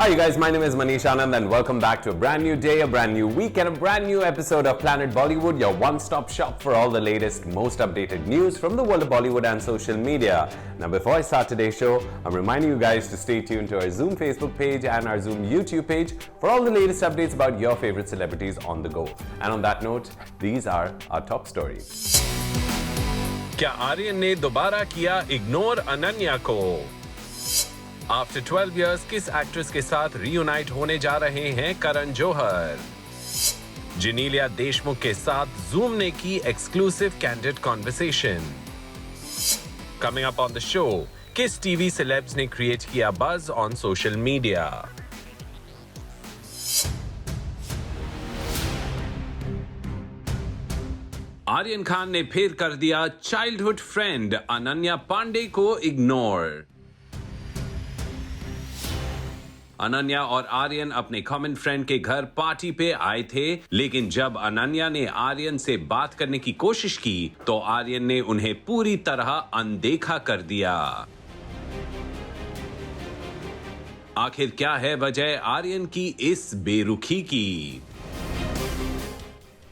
Hi, you guys. My name is Manish Anand, and welcome back to a brand new day, a brand new week, and a brand new episode of Planet Bollywood, your one-stop shop for all the latest, most updated news from the world of Bollywood and social media. Now, before I start today's show, I'm reminding you guys to stay tuned to our Zoom Facebook page and our Zoom YouTube page for all the latest updates about your favorite celebrities on the go. And on that note, these are our top stories. क्या आर्यन ने दोबारा किया ignore Ananya को? After 12 years किस actress के साथ reunite होने जा रहे हैं करण जौहर? जिनीलिया देशमुख के साथ जूम ने की exclusive candid conversation. Coming up on the show, किस टीवी सेलेब्स ने क्रिएट किया buzz on social media? Aryan Khan ने फिर कर दिया चाइल्डहुड फ्रेंड अनन्या पांडे को इग्नोर. अनन्या और आर्यन अपने कॉमन फ्रेंड के घर पार्टी पे आए थे, लेकिन जब अनन्या ने आर्यन से बात करने की कोशिश की तो आर्यन ने उन्हें पूरी तरह अनदेखा कर दिया. आखिर क्या है वजह आर्यन की इस बेरुखी की?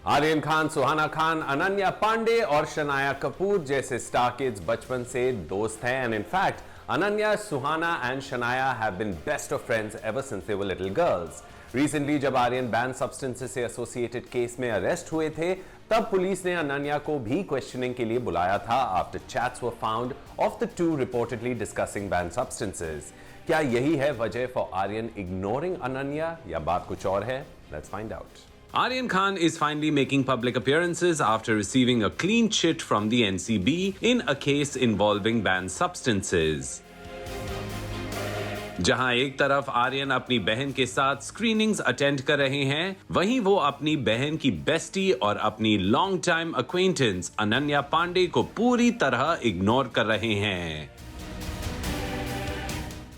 आर्यन खान, सुहाना खान, अनन्या पांडे और शनाया कपूर जैसे स्टार किड्स बचपन से दोस्त हैं, and in fact, Ananya, Suhana and Shanaya have been best of friends ever since they were little girls. Recently, जब आर्यन बैन सब्सटेंसेस से एसोसिएटेड केस में अरेस्ट हुए थे, तब पुलिस ने अनन्या को भी क्वेश्चनिंग के लिए बुलाया था after chats were found of the two reportedly discussing ban substances. क्या यही है वजह फॉर आर्यन इग्नोरिंग अनन्या या बात कुछ और है? Let's find out. Aryan Khan is finally making public appearances after receiving a clean chit from the NCB in a case involving banned substances. जहां एक तरफ आर्यन अपनी बहन के साथ स्क्रीनिंग्स अटेंड कर रहे हैं, वहीं वो अपनी बहन की बेस्टी और अपनी long time acquaintance Ananya Panday को पूरी तरह इग्नोर कर रहे हैं.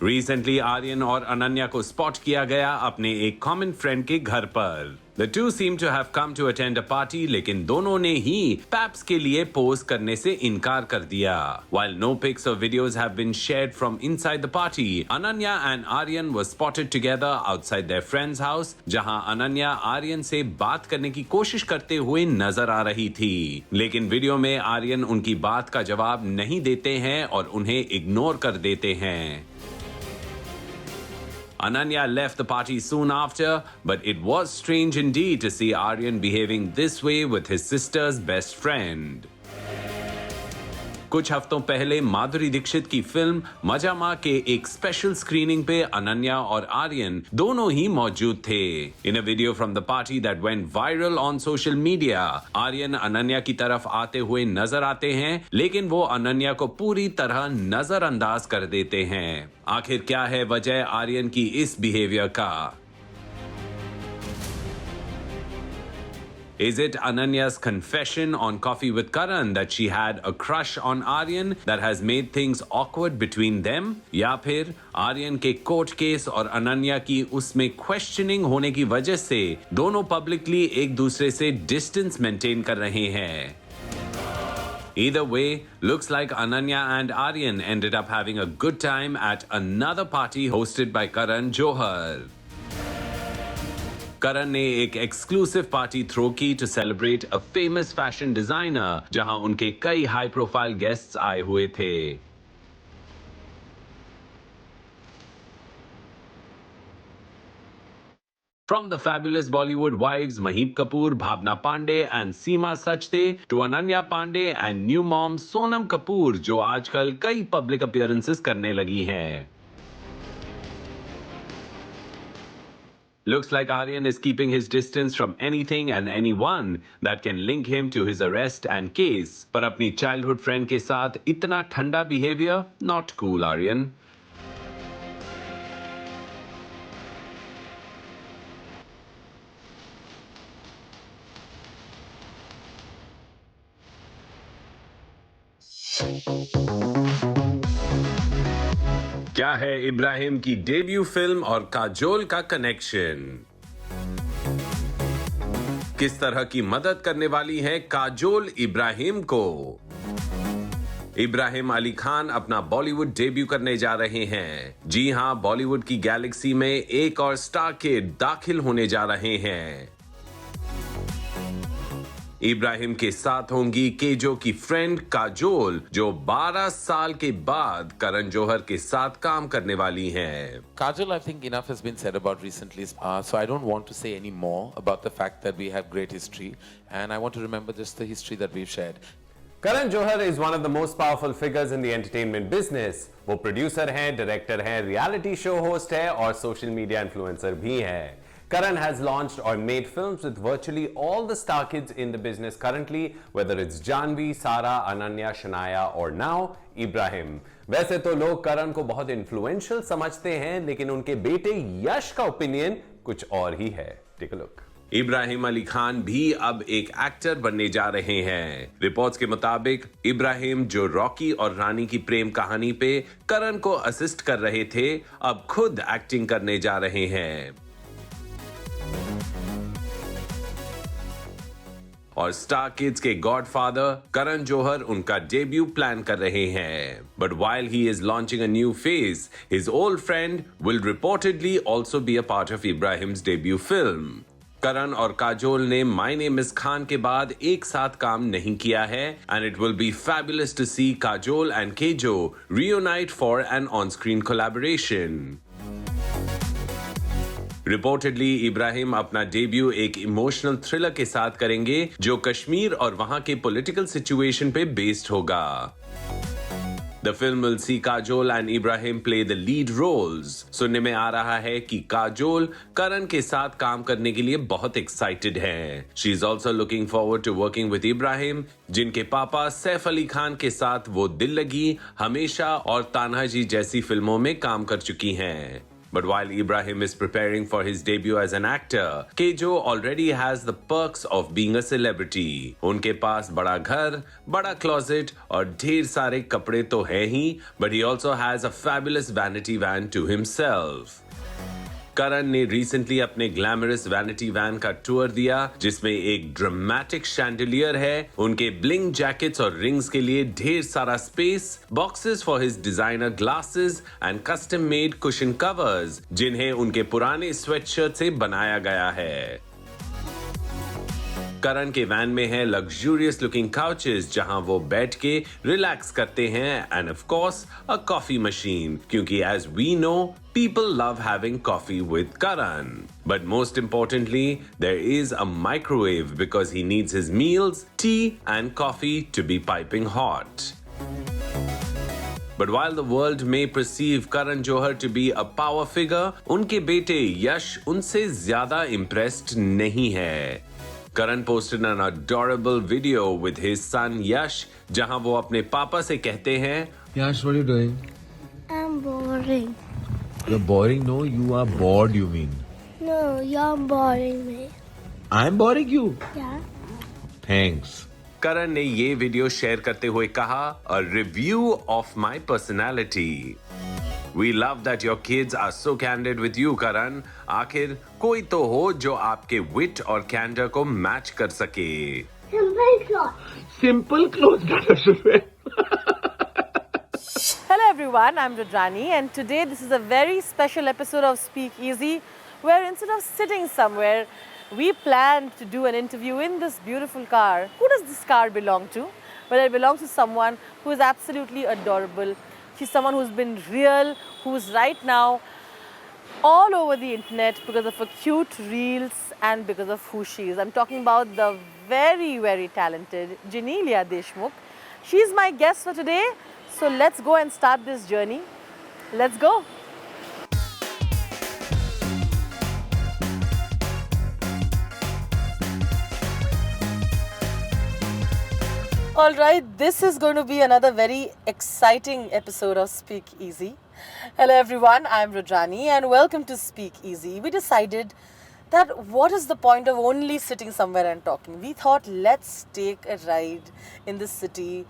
रिसेंटली आर्यन और अनन्या को स्पॉट किया गया अपने एक कॉमन फ्रेंड के घर पर. The two seem to have come to attend a party, लेकिन दोनों ने ही पैप्स के लिए पोज करने से इनकार कर दिया. While no pics or videos have been shared from inside the party, Ananya and Aryan were spotted together outside their friend's house, जहां अनन्या आर्यन से बात करने की कोशिश करते हुए नजर आ रही थी. लेकिन वीडियो में आर्यन उनकी बात का जवाब नहीं देते हैं और उन्हें इग्नोर कर देते हैं. Ananya left the party soon after, but it was strange indeed to see Aryan behaving this way with his sister's best friend. कुछ हफ्तों पहले माधुरी दीक्षित की फिल्म मजामा के एक स्पेशल स्क्रीनिंग पे अनन्या और आर्यन दोनों ही मौजूद थे. In a video from the party that went viral on social media, Aryan Ananya की तरफ आते हुए नजर आते हैं, लेकिन वो अनन्या को पूरी तरह नजरअंदाज कर देते हैं. आखिर क्या है वजह आर्यन की इस बिहेवियर का? Is it Ananya's confession on Coffee with Karan that she had a crush on Aryan that has made things awkward between them? या फिर आर्यन के कोर्ट केस और अनन्या की उसमें क्वेश्चनिंग होने की वजह से दोनों पब्लिकली एक दूसरे से डिस्टेंस मेंटेन कर रहे हैं? Either way, looks like Ananya and Aryan ended up having a good time at another party hosted by Karan Johar. Karan ने एक एक्सक्लूसिव पार्टी थ्रो की to celebrate a famous fashion designer, जहां उनके कई high profile guests आए हुए थे. From the fabulous Bollywood wives Mahib Kapoor, Bhavna Pandey and Seema Sachde to Ananya Pandey and new mom Sonam Kapoor, जो आजकल कई पब्लिक अपीयरेंसेस करने लगी हैं. Looks like Aryan is keeping his distance from anything and anyone that can link him to his arrest and case. पर अपनी childhood friend के साथ इतना ठंडा behavior, not cool, Aryan. क्या है इब्राहिम की डेब्यू फिल्म और काजोल का कनेक्शन? किस तरह की मदद करने वाली है काजोल इब्राहिम को? इब्राहिम अली खान अपना बॉलीवुड डेब्यू करने जा रहे हैं। जी हां, बॉलीवुड की गैलेक्सी में एक और स्टार किड दाखिल होने जा रहे हैं। इब्राहिम के साथ होंगी केजो की फ्रेंड काजोल, जो 12 साल के बाद करण जौहर के साथ काम करने वाली हैं। Kajol, I think enough has been said about recently, so I don't want to say any more about the fact that we have great history, and I want to remember just the history that we've shared. Karan Johar is one of the most powerful figures in the entertainment business. वो producer हैं, director हैं, reality show host है और social media influencer भी हैं। Karan has launched or made films with virtually all the star kids in the business currently, whether it's Janvi, Sara, Ananya, Shania or now Ibrahim. वैसे तो लोग करण को बहुत influential समझते हैं, लेकिन उनके बेटे यश का ओपिनियन कुछ और ही है। Take a look. Ibrahim Ali Khan भी अब एक एक्टर बनने जा रहे हैं। रिपोर्ट्स के मुताबिक इब्राहिम, जो रॉकी और रानी की प्रेम कहानी पे करण को असिस्ट कर रहे थे, अब खुद एक्टिंग करने जा रहे हैं। और स्टार किड्स के गॉडफादर करण जौहर उनका डेब्यू प्लान कर रहे हैं। But while he is launching a new face, his old friend will reportedly also be a part of Ibrahim's debut film. Karan और काजोल ने माय नेम इज खान के बाद एक साथ काम नहीं किया है, and it will be fabulous to see Kajol and KJo reunite for an on screen collaboration. Reportedly Ibrahim अपना डेब्यू एक इमोशनल थ्रिलर के साथ करेंगे, जो कश्मीर और वहां के पॉलिटिकल सिचुएशन पे बेस्ड होगा। The film will see Kajol and Ibrahim play the lead roles. सुनने में आ रहा है कि काजोल करण के साथ काम करने के लिए बहुत एक्साइटेड है। She is also looking forward to working with Ibrahim, जिनके पापा सैफ अली खान के साथ वो दिल लगी, हमेशा और तान्हाजी जैसी फिल्मों में काम कर चुकी हैं। But while Ibrahim is preparing for his debut as an actor, Kejo already has the perks of being a celebrity. उनके पास बड़ा घर, बड़ा क्लोजेट और ढेर सारे कपड़े तो हैं ही, but he also has a fabulous vanity van to himself. करण ने रिसेंटली अपने ग्लैमरस वैनिटी वैन का टूर दिया, जिसमें एक ड्रामेटिक शैंडलियर है, उनके ब्लिंग जैकेट्स और रिंग्स के लिए ढेर सारा space, boxes for his designer glasses and custom made cushion covers, जिन्हें उनके पुराने स्वेटशर्ट से बनाया गया है। करण के वैन में है लग्जूरियस लुकिंग काउचेस, जहां वो बैठ के रिलैक्स करते हैं, and of course a coffee machine, क्योंकि as we know people love having coffee with Karan. But most importantly, there is a microwave because he needs his meals, tea and coffee to be piping hot. But while the world may perceive Karan Johar to be a power figure, उनके बेटे यश उनसे ज्यादा impressed नहीं है। Karan posted an adorable video with his son Yash, जहां वो अपने पापा से कहते हैं, Yash, what are you doing? I'm boring. You're boring? No, you are bored, you mean. No, you're boring me. I'm boring you? Yeah. Thanks. करण ने ये video share करते हुए कहा, a review of my personality. We love that your kids are so candid with you Karan. आखिर कोई तो हो जो आपके विट और कैंडर को मैच कर सके। Simple cloth. Simple clothes, Dr. Shubhe. Hello everyone, I'm Rudrani and today this is a very special episode of Speak Easy, where instead of sitting somewhere, we plan to do an interview in this beautiful car. Who does this car belong to? Well, it belongs to someone who is absolutely adorable. She's someone who's been real, who's right now all over the internet because of her cute reels and because of who she is. I'm talking about the very, very talented Genelia Deshmukh. She's my guest for today. So let's go and start this journey. Let's go. All right, this is going to be another very exciting episode of Speak Easy. Hello everyone, I'm Rudrani and welcome to Speak Easy. We decided that what is the point of only sitting somewhere and talking? We thought let's take a ride in the city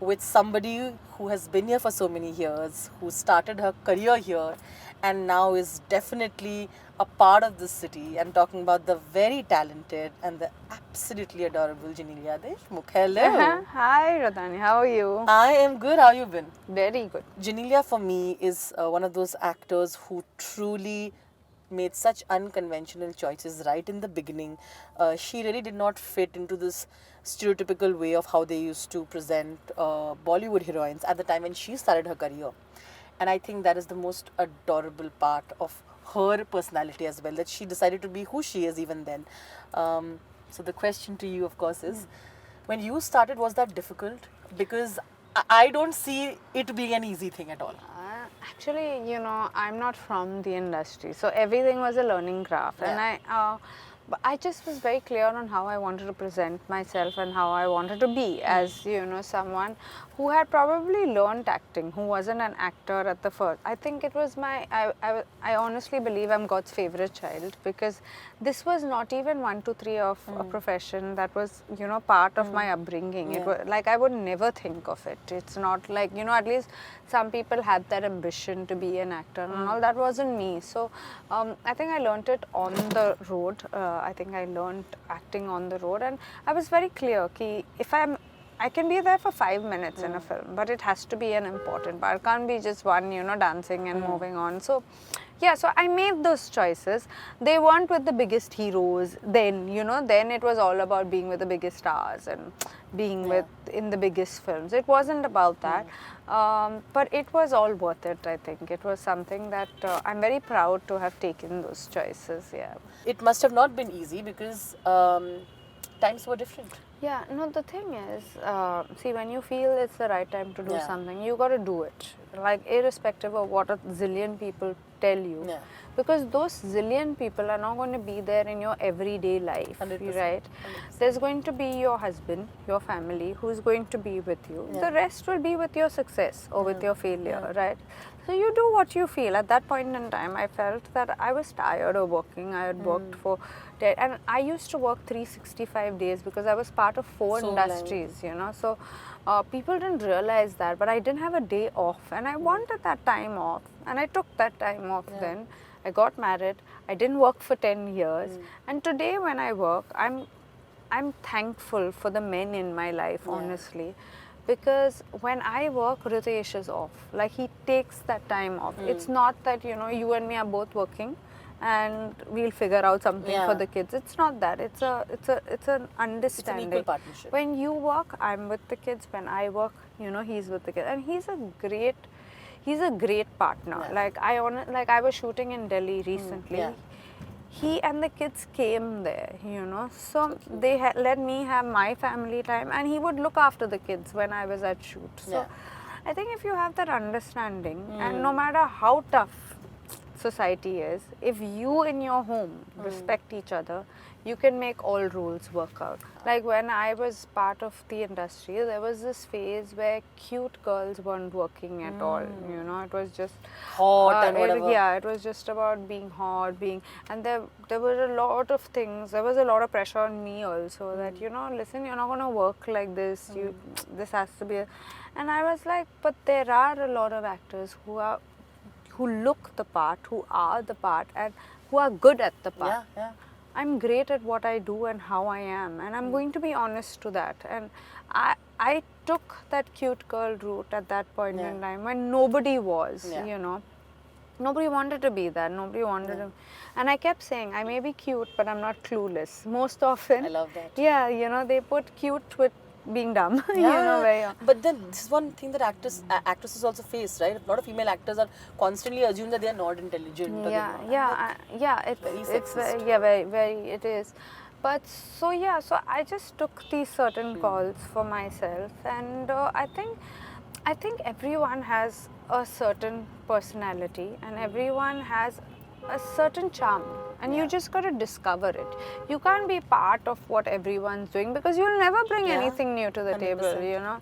with somebody who has been here for so many years, who started her career here and now is definitely a part of this city. I'm talking about the very talented and the absolutely adorable Genelia Deshmukh. Hello. Hi, Radhani. How are you? I am good. How you been? Very good. Genelia for me is one of those actors who truly made such unconventional choices right in the beginning. She really did not fit into this stereotypical way of how they used to present Bollywood heroines at the time when she started her career. And I think that is the most adorable part of her personality as well, that she decided to be who she is even then. So the question to you, of course, is when you started, was that difficult? Because I don't see it being an easy thing at all. Actually, you know, I'm not from the industry, so everything was a learning craft, Yeah. and but I just was very clear on how I wanted to present myself and how I wanted to be as, you know, someone who had probably learned acting, who wasn't an actor at the first. I think it was I honestly believe I'm God's favorite child, because this was not even 1, 2, 3 of a profession that was, you know, part of my upbringing. It was like I would never think of it. It's not like, you know, at least some people had that ambition to be an actor and all. That wasn't me. So I think I learned it on the road. I think I learned acting on the road, and I was very clear कि if I can be there for 5 minutes in a film, but it has to be an important part. It can't be just one, you know, dancing and moving on. So yeah, so I made those choices. They weren't with the biggest heroes then, you know, then it was all about being with the biggest stars and being with in the biggest films. It wasn't about that, but it was all worth it. I think it was something that I'm very proud to have taken those choices. Yeah. It must have not been easy because times were different. Yeah, no, the thing is, see, when you feel it's the right time to do Yeah. something, you got to do it. Like, irrespective of what a zillion people tell you. Yeah. Because those zillion people are not going to be there in your everyday life, 100%, right? There's going to be your husband, your family, who's going to be with you. Yeah. The rest will be with your success or with your failure, right? So you do what you feel. At that point in time, I felt that I was tired of working. I had worked for, and I used to work 365 days because I was part of 4 So industries, you know. So people didn't realize that, but I didn't have a day off, and I wanted that time off, and I took that time off then. I got married. I didn't work for 10 years, and today when I work, I'm thankful for the men in my life, honestly. Because when I work, Ritesh is off. Like, he takes that time off. It's not that, you know, you and me are both working and we'll figure out something for the kids. It's not that. It's an understanding. equal partnership. When you work, I'm with the kids. When I work, you know, he's with the kids. And he's a great partner. Like, I was shooting in Delhi recently. Yeah. He and the kids came there, you know, so they let me have my family time, and he would look after the kids when I was at shoot. So I think if you have that understanding, and no matter how tough society is, if you in your home respect each other, you can make all rules work out. Like, when I was part of the industry, there was this phase where cute girls weren't working at all, you know. It was just Hot and whatever. Yeah, it was just about being hot, and there were a lot of things. There was a lot of pressure on me also that, you know, listen, you're not going to work like this. This has to be and I was like, but there are a lot of actors who look the part, who are the part, and who are good at the part. Yeah. I'm great at what I do and how I am, and I'm going to be honest to that. And I took that cute girl route at that point in time when nobody was, you know. Nobody wanted to be that. Nobody wanted to. And I kept saying, I may be cute, but I'm not clueless. Most often. I love that. Yeah, you know, they put cute with being dumb. You know, where But then this is one thing that actresses also face, right? A lot of female actors are constantly assumed that they are not intelligent. or they're very, very, it is. But so I just took these certain calls for myself, and I think everyone has a certain personality, and everyone has a certain charm, and you just got to discover it. You can't be part of what everyone's doing because you'll never bring anything new to the table, 100%. you know.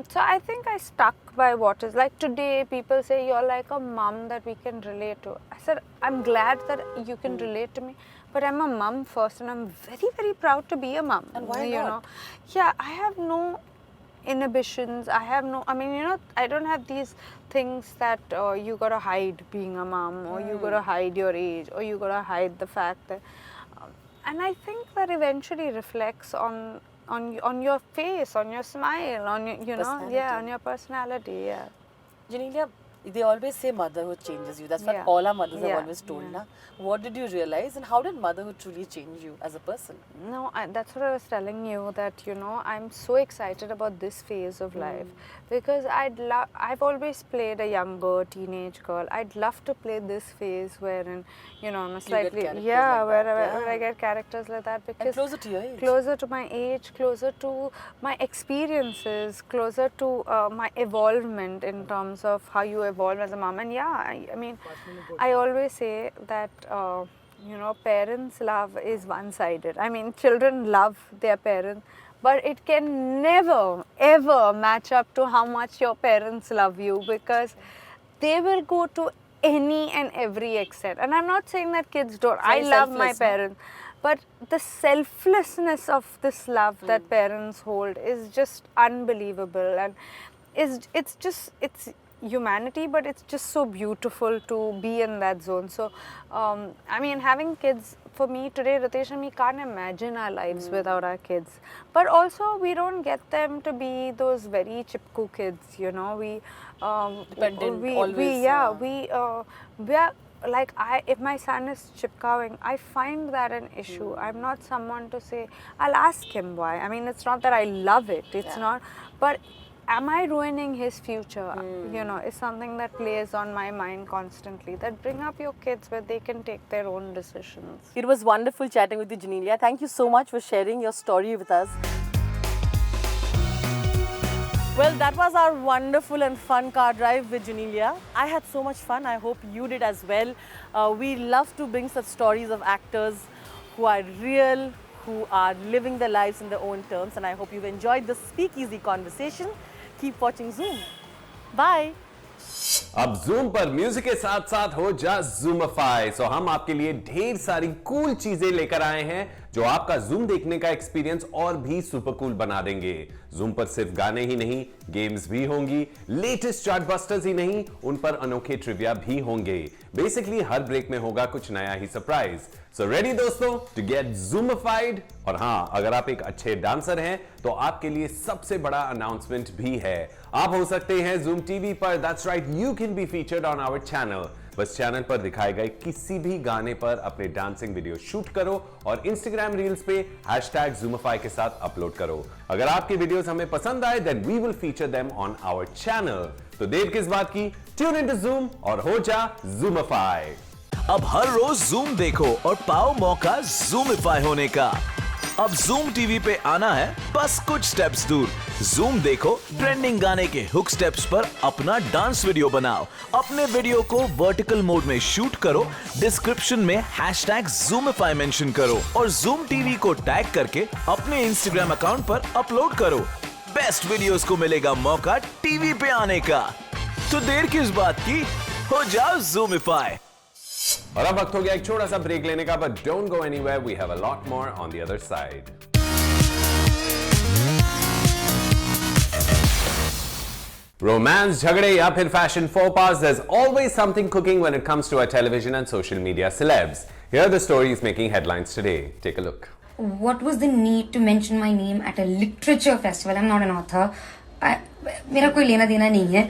So I think I stuck by what is like. Today people say you're like a mom that we can relate to. I said, I'm glad that you can relate to me, but I'm a mom first, and I'm very, very proud to be a mom. And why you not? know? Yeah, I have no inhibitions. I mean, you know, I don't have these things that you gotta hide being a mom, or you gotta hide your age, or you gotta hide the fact that. And I think that eventually reflects on your face, on your smile, on your, you know, Personality. on your personality. Yeah. Janelia, they always say motherhood changes you. That's what Yeah. all our mothers have Yeah. always told. Na? What did you realize, and how did motherhood truly change you as a person? No, that's what I was telling you, that, you know, I'm so excited about this phase of life because I've always played a younger teenage girl. I'd love to play this phase wherein, you know, I'm a slightly characters yeah, like that, where I get characters like that, because closer to your age. closer to my age, closer to my experiences, closer to my evolvement in terms of how you evolve as a mom. And yeah, I mean, I always say that you know, parents' love is one-sided. I mean, children love their parents, but it can never ever match up to how much your parents love you, because they will go to any and every extent. And I'm not saying that kids don't. I Very love my selfless, no? parents, but the selflessness of this love that parents hold is just unbelievable, and it's humanity, but it's just so beautiful to be in that zone. So I mean, having kids, for me today, Ritesh and me can't imagine our lives without our kids. But also, we don't get them to be those very chipku kids, you know. We Dependent, always, we are like, if my son is chipkawing, I find that an issue. I'm not someone to say, I'll ask him why. I mean, it's not that I love it, it's not, but am I ruining his future? You know, is something that plays on my mind constantly. That bring up your kids where they can take their own decisions. It was wonderful chatting with you, Janelia. Thank you so much for sharing your story with us. Well, that was our wonderful and fun car drive with Janelia. I had so much fun. I hope you did as well. We love to bring such stories of actors who are real, who are living their lives in their own terms. And I hope you've enjoyed this speakeasy conversation. Keep watching Zoom. Bye. अब Zoom पर music के साथ साथ हो जा Zoomify। सो हम आपके लिए ढेर सारी कूल चीजें लेकर आए हैं जो आपका Zoom देखने का एक्सपीरियंस और भी सुपर कूल बना देंगे। Zoom पर सिर्फ गाने ही नहीं, गेम्स भी होंगी, लेटेस्ट चार्टबस्टर्स ही नहीं, उन पर अनोखे ट्रिविया भी होंगे। बेसिकली हर ब्रेक में होगा कुछ नया ही सरप्राइज। सो रेडी दोस्तों टू गेट Zoomified? और हाँ, अगर आप एक अच्छे डांसर हैं तो आपके लिए सबसे बड़ा अनाउंसमेंट भी है। आप हो सकते हैं Zoom TV पर। That's right, you can be featured on our channel. बस चैनल पर दिखाए गए किसी भी गाने पर अपने डांसिंग वीडियो शूट करो और इंस्टाग्राम रील्स पे #Zoomify के साथ अपलोड करो। अगर आपके वीडियोस हमें पसंद आए then we will feature them on our channel. तो देर किस बात की, ट्यून इन टू Zoom और हो जा Zoomify। अब हर रोज Zoom देखो और पाओ मौका Zoomify होने का। अब Zoom TV पे आना है बस कुछ स्टेप्स दूर। Zoom देखो, ट्रेंडिंग गाने के हुक स्टेप्स पर अपना डांस वीडियो बनाओ, अपने वीडियो को वर्टिकल मोड में शूट करो, डिस्क्रिप्शन में #Zoomify मेंशन करो और Zoom TV को टैग करके अपने इंस्टाग्राम अकाउंट पर अपलोड करो। बेस्ट वीडियोस को मिलेगा मौका टीवी पे आने का। तो देर किस बात की, हो जाओ Zoomify। और अब वक्त हो गया एक छोटा सा ब्रेक लेने का, but don't go anywhere, we have a lot more on the other side. Romance, झगड़े या फिर fashion faux pas, there's always something cooking when it comes to our television and social media celebs. Here are the stories making headlines today. Take a look. What was the need to mention my name at a literature festival? I'm not an author. मेरा कोई लेना देना नहीं है.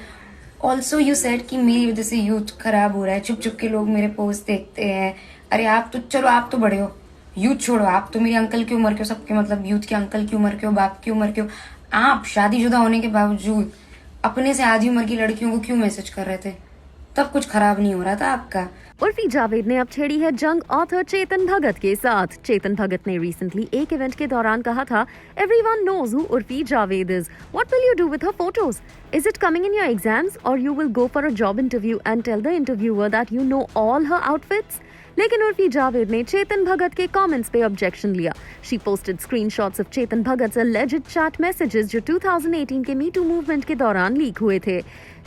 Also, you said कि मेरी वजह से यूथ खराब हो रहा है, चुप चुप के लोग मेरे पोस्ट देखते हैं. अरे आप तो चलो, आप तो बड़े हो, यूथ छोड़ो, आप तो मेरे अंकल की उम्र के हो, सबके मतलब यूथ के अंकल की उम्र के हो, बाप की उम्र के हो. आप शादीशुदा होने के बावजूद अपने से आधी उम्र की लड़कियों को क्यों मैसेज कर रहे थे? तब कुछ खराब नहीं हो रहा था आपका. उर्फी जावेद ने अब छेड़ी है जंग ऑथर चेतन भगत के साथ। चेतन भगत ने रिसेंटली एक इवेंट के दौरान कहा था, everyone knows who Urfi Javed is, what will you do with her photos? Is it coming in your exams और you will go for a job interview and tell the interviewer that you know all her outfits? लेकिन उर्फी जावेद ने चेतन भगत के comments पे objection लिया। She posted screenshots of Chetan Bhagat's alleged chat messages जो 2018 के me too movement के दौरान लीक हुए थे।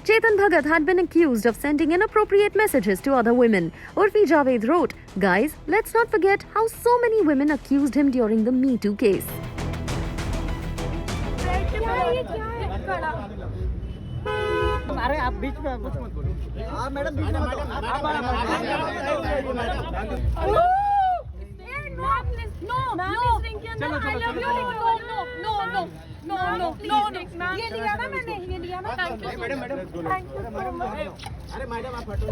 Chetan Bhagat had been accused of sending inappropriate messages to other women. Urfi Javed wrote, "Guys, let's not forget how so many women accused him during the Me Too case." खड़ा। अरे आप बीच में कुछ मत बोलो। आप मैडम बीच में मत आओ। ये लिया ना मैंने, ये लिया ना। अरे मैडम आप हटो।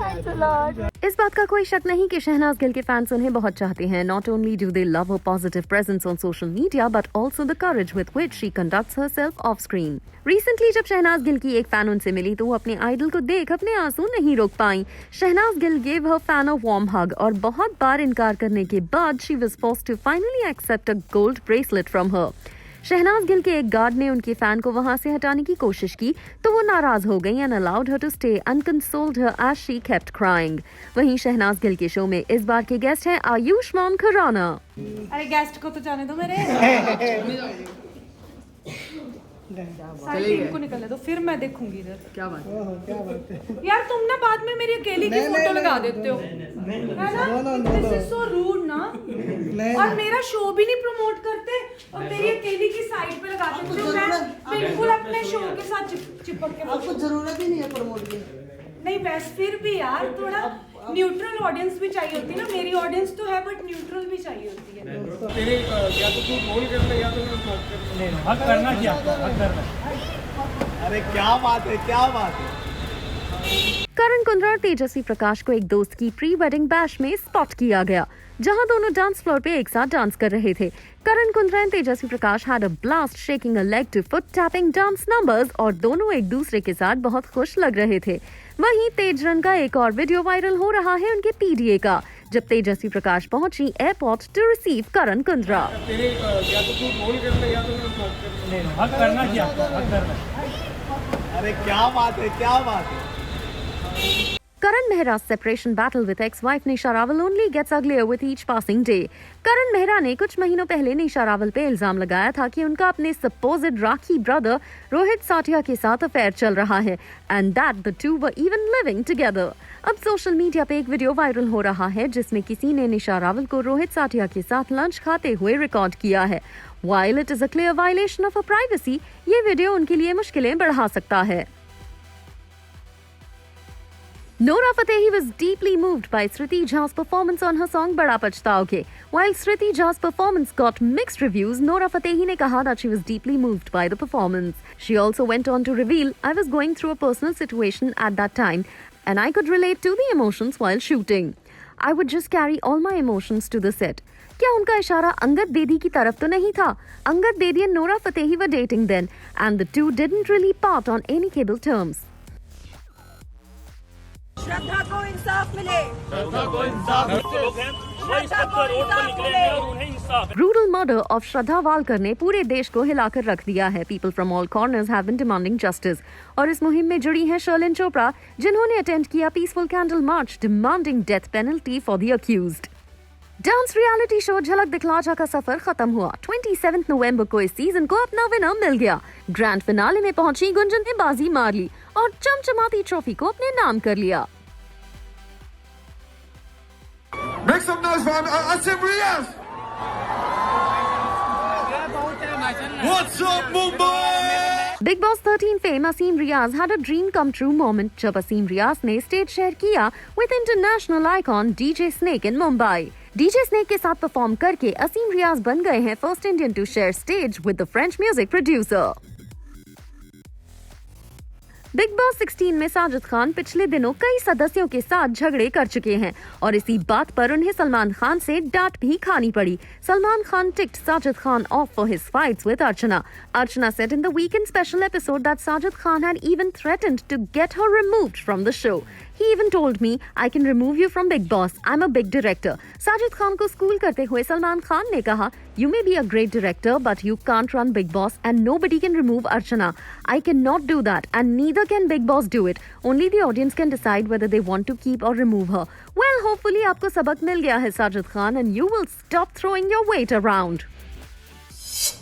इस बात का कोई शक नहीं कि शहनाज गिल के फैंस उन्हें बहुत चाहते हैं. Not only do they love her positive presence on social media, but also the courage with which she conducts herself off screen. Recently जब शहनाज गिल की एक फैन उनसे मिली तो वो अपने आइडल को देख अपने आंसू नहीं रोक पाई. Shehnaaz Gill gave her fan a warm hug और बहुत बार इनकार करने के बाद she was forced to finally accept a gold bracelet from her. Shehnaaz Gill के एक गार्ड ने उनके फैन को वहां से हटाने की कोशिश की तो वो नाराज हो गई and allowed her to stay and consoled her as she kept crying. वहीं शहनाज गिल के शो में इस बार के गेस्ट हैं आयुष्मान खुराना. अरे गेस्ट को तो जाने दो मेरे। सारी टीम को निकलने दो, फिर मैं देखूंगी इधर। क्या बात है यार, तुम ना बाद में मेरी अकेली की फोटो लगा देते हो, है ना? दिस इज सो रूड ना। और मेरा शो भी नहीं प्रमोट करते और मेरी अकेली की साइड पे लगा देते हो। मैं बिल्कुल अपने शो के साथ चिपक के। आपको जरूरत ही नहीं है प्रमोट की। नहीं वैसे फिर भी यार थोड़ा न्यूट्रल ऑडियंस भी चाहिए होती है ना। मेरी ऑडियंस तो है बट न्यूट्रल भी चाहिए होती है। तेरे या तो तू रोल कर ले या तो मैं हक कर ले। हक करना क्या? हक करना। अरे क्या बात है, क्या बात है। करण कुंद्रा और तेजस्वी प्रकाश को एक दोस्त की प्री वेडिंग बैश में स्पॉट किया गया जहां दोनों डांस फ्लोर पे एक साथ डांस कर रहे थे. करण कुंद्रा और Tejasswi Prakash had a blast shaking a leg to foot tapping dance numbers और दोनों एक दूसरे के साथ बहुत खुश लग रहे थे. वहीं तेजरन का एक और वीडियो वायरल हो रहा है उनके पीडीए का जब तेजस्वी प्रकाश पहुंची एयरपोर्ट टू रिसीव करण कुंद्रा. तेरे या तो तू रोल कर ले या तो मैं हक करना क्या? हक करना। अरे क्या बात है, क्या बात है। Karan Mehra's separation battle with ex-wife Nisha Rawal only gets uglier with each passing day. Karan Mehra ने कुछ महीनों पहले निशा रावल पे इल्जाम लगाया था कि उनका अपने supposed राखी ब्रदर रोहित साटिया के साथ अफेयर चल रहा है and that the two were even living together. अब सोशल मीडिया पे एक वीडियो वायरल हो रहा है जिसमें किसी ने निशा रावल को रोहित साटिया के साथ लंच खाते हुए रिकॉर्ड किया है. While it is a clear violation of her privacy, ये वीडियो उनके लिए मुश्किलें बढ़ा सकता है. Nora Fatehi was deeply moved by Sriti Jha's performance on her song Bada Pachtaoge. While Sriti Jha's performance got mixed reviews, Nora Fatehi ne kaha that she was deeply moved by the performance. She also went on to reveal, "I was going through a personal situation at that time and I could relate to the emotions while shooting. I would just carry all my emotions to the set." क्या उनका इशारा अंगद बेदी की तरफ तो नहीं था? Angad Bedi and Nora Fatehi were dating then and the two didn't really part on amicable terms. श्रद्धा को इंसाफ मिले। श्रद्धा को इंसाफ मिले। Brutal murder of Shraddha Walkar ने पूरे देश को हिलाकर रख दिया है. People from all corners have been demanding justice. और इस मुहिम में जुड़ी हैं शर्लिन चोपड़ा जिन्होंने अटेंड किया peaceful candle march demanding death penalty for the accused. Dance reality show झलक दिखला जा का सफर खत्म हुआ. 27 नवंबर को इस सीजन को अपना विनर मिल गया. ग्रैंड फिनाले में पहुंची गुंजन ने बाजी मार ली और चमचमाती ट्रॉफी को अपने नाम कर लिया. Make some noise for Asim Riaz. What's up, Mumbai? Big Boss 13 fame Asim Riaz had a dream come true moment जब Asim Riaz ने स्टेज शेयर किया with international icon DJ Snake in Mumbai. DJ Snake के साथ perform करके Asim Riaz बन गए हैं first Indian to share stage with the French music producer. Big boss 16 में साजिद खान पिछले दिनों कई सदस्यों के साथ झगड़े कर चुके हैं और इसी बात पर उन्हें सलमान खान से डांट भी खानी पड़ी. Salman Khan ticked Sajid Khan off for his fights with Archana. Archana said in the weekend special episode that Sajid Khan had even threatened to get her removed from the show. He even told me, "I can remove you from Big Boss. I'm a big director." Sajid Khan को school करते हुए सलमान खान ने कहा, "You may be a great director, but you can't run Big Boss and nobody can remove Archana. I cannot do that and neither can Big Boss do it. Only the audience can decide whether they want to keep or remove her." Well, hopefully आपको सबक मिल गया है Sajid Khan and you will stop throwing your weight around.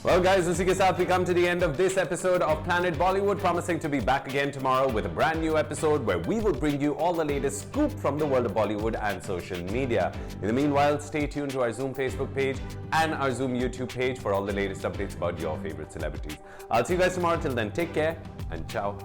Well, guys, उसी के साथ we come to the end of this episode of Planet Bollywood, promising to be back again tomorrow with a brand new episode where we will bring you all the latest scoop from the world of Bollywood and social media. In the meanwhile, stay tuned to our Zoom Facebook page and our Zoom YouTube page for all the latest updates about your favorite celebrities. I'll see you guys tomorrow. Till then, take care and ciao.